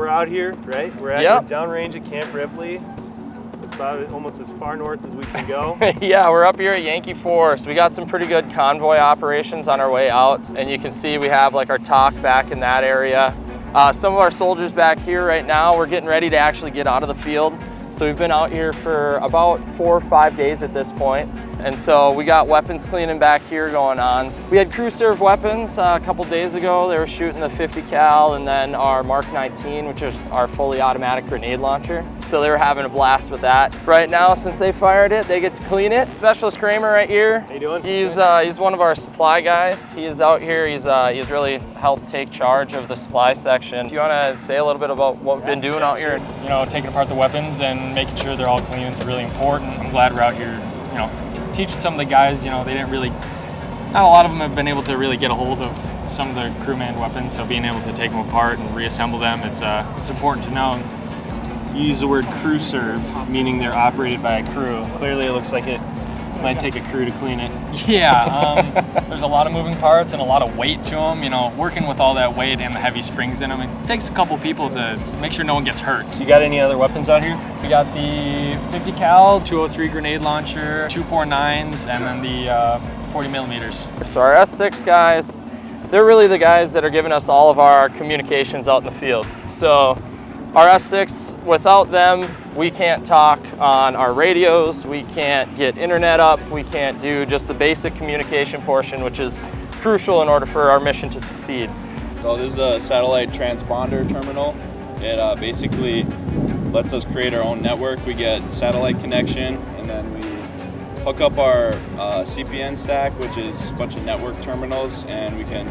we're out here, right? We're at your downrange at Camp Ripley. It's about almost as far north as we can go. Yeah, we're up here at Yankee Forest. We got some pretty good convoy operations on our way out, and you can see we have like our talk back in that area. Some of our soldiers back here right now, we're getting ready to actually get out of the field. So we've been out here for about 4 or 5 days at this point. And so we got weapons cleaning back here going on. We had crew serve weapons a couple days ago. They were shooting the 50 cal and then our Mark 19, which is our fully automatic grenade launcher. So they were having a blast with that. Right now, since they fired it, they get to clean it. Specialist Kramer right here. How you doing? He's one of our supply guys. He is out here. He's really helped take charge of the supply section. Do you want to say a little bit about what we've been doing out here? You know, taking apart the weapons and making sure they're all clean is really important. I'm glad we're out here, you know, teaching some of the guys, you know, they didn't really, not a lot of them have been able to really get a hold of some of the crewman weapons, so being able to take them apart and reassemble them, it's important to know. You use the word crew serve, meaning they're operated by a crew. Clearly it looks like it might take a crew to clean it. Yeah, there's a lot of moving parts and a lot of weight to them. You know, working with all that weight and the heavy springs in them, it takes a couple people to make sure no one gets hurt. You got any other weapons out here? We got the 50 cal, 203 grenade launcher, 249s, and then the 40 millimeters. So our S6 guys, they're really the guys that are giving us all of our communications out in the field. So our S6, without them, we can't talk on our radios, we can't get internet up, we can't do just the basic communication portion, which is crucial in order for our mission to succeed. So this is a satellite transponder terminal. It basically lets us create our own network. We get satellite connection, and then we hook up our CPN stack, which is a bunch of network terminals, and we can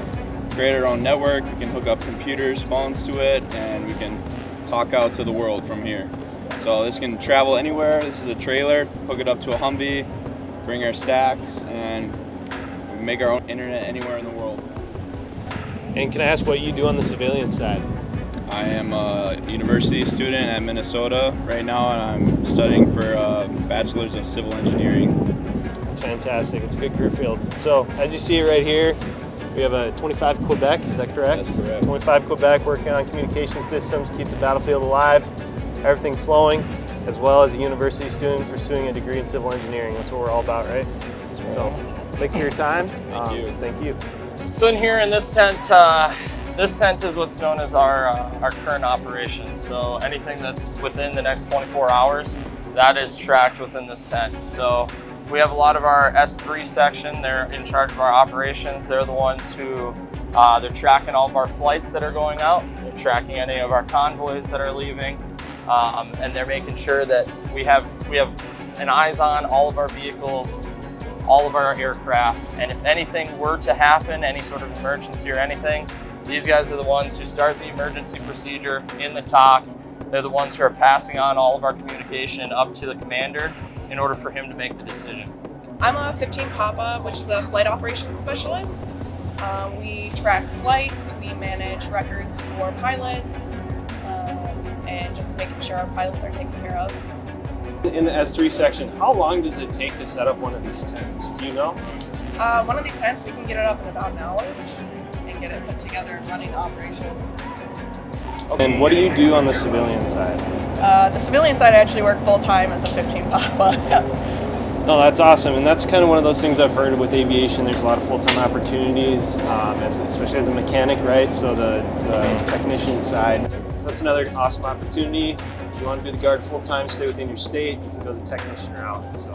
create our own network. We can hook up computers, phones to it, and we can talk out to the world from here. So this can travel anywhere. This is a trailer, hook it up to a Humvee, bring our stacks, and we can make our own internet anywhere in the world. And can I ask what you do on the civilian side? I am a university student at Minnesota right now, and I'm studying for a Bachelor's of Civil Engineering. It's fantastic. It's a good career field. So as you see it right here, we have a 25 Quebec, is that correct? That's correct. 25 Quebec working on communication systems, keep the battlefield alive, everything flowing, as well as a university student pursuing a degree in civil engineering. That's what we're all about, right? So thanks for your time. Thank you. So in here in this tent is what's known as our current operations. So anything that's within the next 24 hours, that is tracked within this tent. So we have a lot of our S3 section. They're in charge of our operations. They're the ones who, they're tracking all of our flights that are going out. They're tracking any of our convoys that are leaving. And they're making sure that we have an eyes on all of our vehicles, all of our aircraft. And if anything were to happen, any sort of emergency or anything, these guys are the ones who start the emergency procedure in the TOC. They're the ones who are passing on all of our communication up to the commander in order for him to make the decision. I'm a 15 Papa, which is a flight operations specialist. We track flights, we manage records for pilots, and just making sure our pilots are taken care of. In the S3 section, how long does it take to set up one of these tents? Do you know? One of these tents, we can get it up in about an hour and get it put together and running operations. And what do you do on the civilian side? The civilian side, I actually work full-time as a 15 Papa. No, that's awesome, and that's kind of one of those things I've heard with aviation. There's a lot of full-time opportunities, especially as a mechanic, right? So the technician side. So that's another awesome opportunity. If you want to do the Guard full-time, stay within your state, you can go the technician route. So,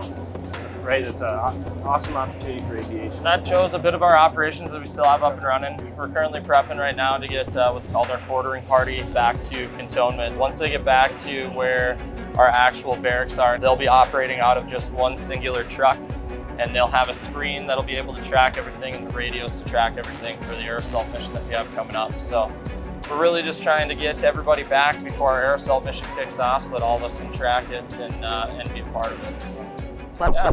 it's an awesome opportunity for aviation. That shows a bit of our operations that we still have up and running. We're currently prepping right now to get what's called our quartering party back to cantonment. Once they get back to where our actual barracks are, they'll be operating out of just one singular truck, and they'll have a screen that'll be able to track everything and the radios to track everything for the air assault mission that we have coming up. So we're really just trying to get everybody back before our air assault mission kicks off so that all of us can track it and be a part of it. So, yeah.